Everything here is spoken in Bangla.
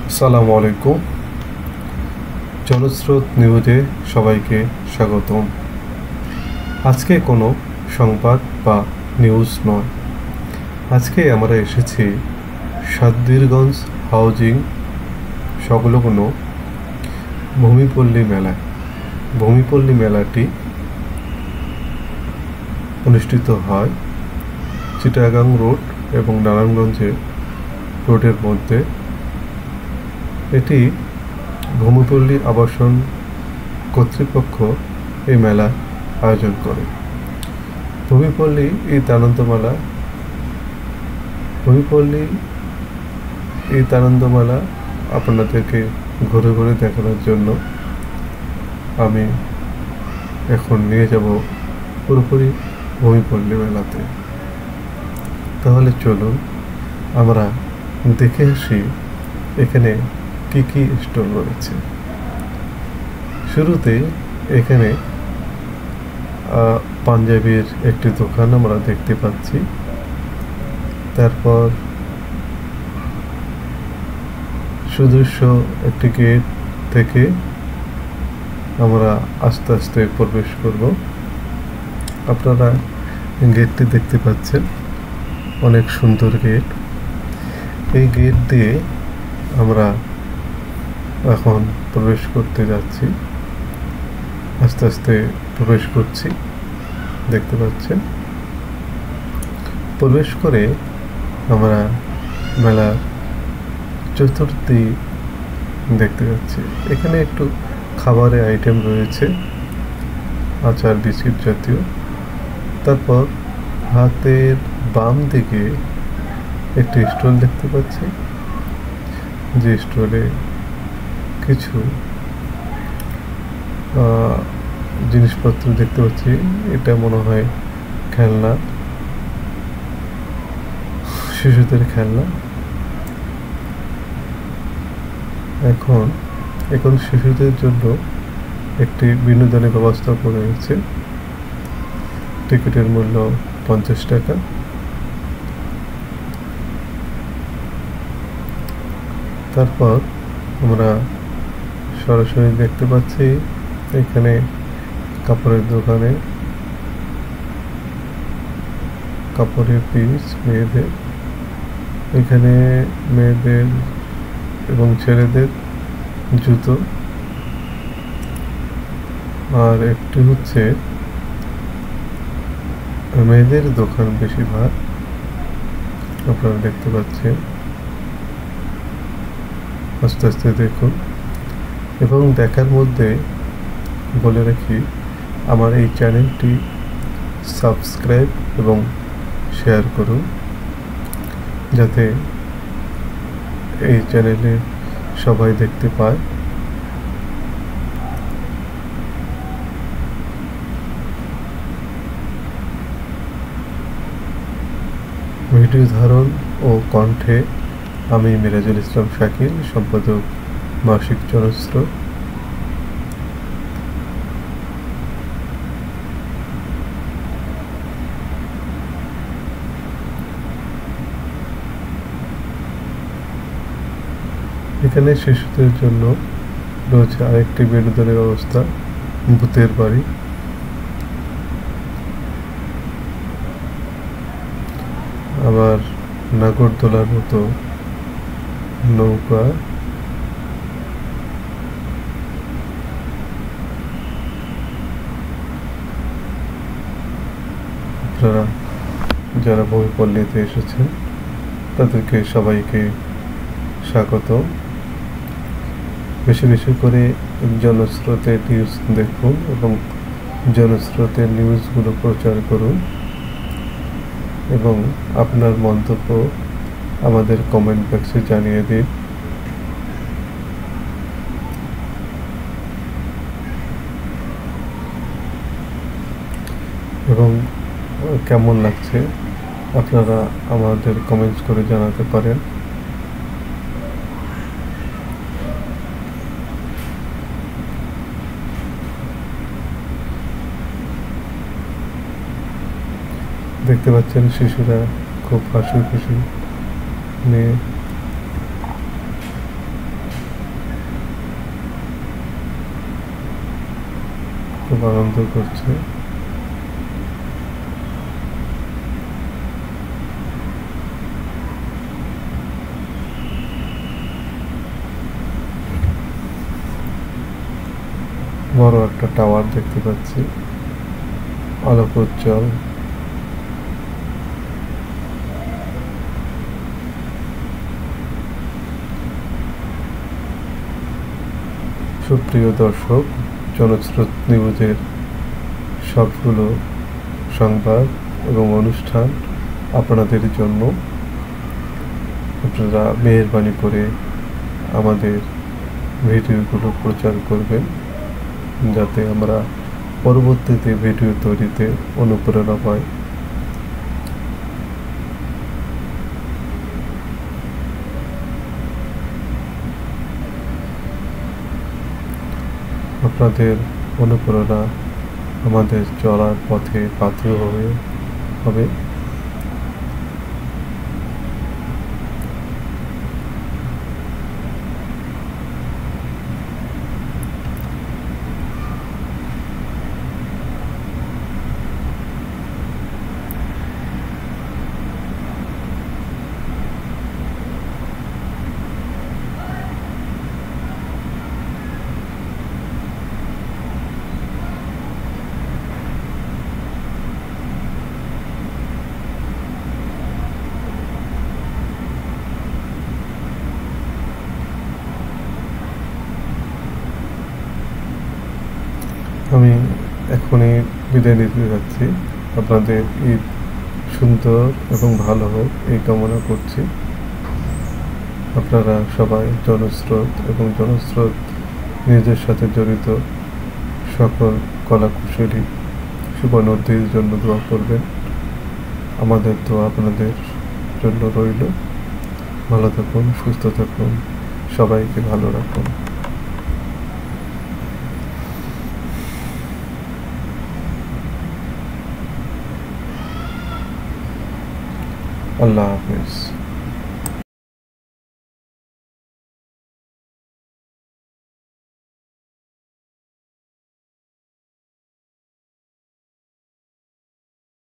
আসসালামু আলাইকুম। জনস্রোত নিউজে সবাইকে স্বাগতম। আজকে কোনো সংবাদ বা নিউজ নয়, আজকে আমরা এসেছি সাদ্দিরগঞ্জ হাউজিং সংলগ্ন ভূমিপল্লী মেলায়। ভূমিপল্লী মেলাটি অনুষ্ঠিত হয় চিটাগাং রোড এবং নারায়ণগঞ্জে রোডের মধ্যে। এটি ভূমিপল্লী আবাসন কর্তৃপক্ষ এই মেলা আয়োজন করে। ভূমিপল্লী ঈদ আনন্দমেলা আপনাদেরকে ঘুরে ঘুরে দেখানোর জন্য আমি এখন নিয়ে যাব পুরোপুরি ভূমিপল্লী মেলাতে। তাহলে চলুন আমরা দেখে আসি এখানে কি কি স্টল রয়েছে। শুরুতে এখানে পাঞ্জাবির একটি দোকান আমরা দেখতে পাচ্ছি। তারপর সুদৃশ্য একটি গেট থেকে আমরা আস্তে আস্তে প্রবেশ করব। আপনারা গেটটি দেখতে পাচ্ছেন, অনেক সুন্দর গেট। এই গেট দিয়ে আমরা এখন প্রবেশ করতে যাচ্ছি, আস্তে আস্তে প্রবেশ করছি, দেখতে পাচ্ছেন। প্রবেশ করে আমরা মেলার চতুর্দিক দেখতে পাচ্ছি। এখানে একটু খাবারের আইটেম রয়েছে, আচার বিস্কিট জাতীয়। তারপর হাতের বাম দিকে একটি স্টল দেখতে পাচ্ছি, যে স্টলে কিছু জিনিসপত্র দেখতে পাচ্ছি। এটা মনে হয় খেলনা, শিশুদের খেলনা। এখন শিশুদের জন্য একটি বিনোদনের ব্যবস্থা করে রয়েছে। টিকিটের মূল্য 50 টাকা। তারপর আমরা সরাসরি দেখতে পাচ্ছি এখানে কাপড়ের দোকানে কাপড়ের পিস মেয়েদের। এখানে মেয়েদের এবং ছেলেদের জুতো, আর একটি হচ্ছে মেয়েদের দোকান বেশিরভাগ আপনারা দেখতে পাচ্ছেন। আস্তে আস্তে দেখুন। এবং দেখার মধ্যে বলে রাখি, আমার এই চ্যানেলটি সাবস্ক্রাইব এবং শেয়ার করুন, যাতে এই চ্যানেলে সবাই দেখতে পায়। ভিডিও ধারণ ও কণ্ঠে আমি মিরাজুল ইসলাম শাকিল, সম্পাদক মাসিক জনস্রোত। এখানে শিশুদের জন্য রয়েছে আরেকটি বিনোদনের ব্যবস্থা, ভূতের বাড়ি। আবার নাগরদোলার মতো নৌকা। আপনারা যারা ভূমিপল্লীতে এসেছেন তাদেরকে সবাইকে স্বাগত। বেশি বেশি করে জনস্রোতের নিউজ দেখুন এবং জনস্রোতের নিউজগুলো প্রচার করুন, এবং আপনার মন্তব্য আমাদের কমেন্ট বক্সে জানিয়ে দিন। এবং কেমন লাগছে আপনারা আমাদের কমেন্টস করে জানাতে পারেন। দেখতে পাচ্ছেন শিশুরা খুব হাসি খুশি নিয়ে খুব আনন্দ করছে। বড় একটা টাওয়ার দেখতে পাচ্ছি, আলোক উজ্জ্বল। সুপ্রিয় দর্শক, জনস্রোত নিউজের সবগুলো সংবাদ এবং অনুষ্ঠান আপনাদের জন্য। আপনারা মেহেরবানি করে আমাদের ভিডিওগুলো প্রচার করবেন, যাতে আমরা পরবর্তীতে ভিডিও তৈরিতে অনুপ্রেরণা পাই। আপনাদের অনুপ্রেরণা আমাদের চলার পথে পাথেয় হবে। আমি এখনই বিদায় নিতে যাচ্ছি। আপনাদের ঈদ সুন্দর এবং ভালো হোক এই কামনা করছি। আপনারা সবাই জনস্রোত এবং জনস্রোত নিজের সাথে জড়িত সকল কলাকুশলী শুভনদীর জন্য দোয়া করবেন। আমাদের দোয়া আপনাদের জন্য রইল। ভালো থাকুন, সুস্থ থাকুন, সবাইকে ভালো রাখুন। আল্লাহ হাফেজ।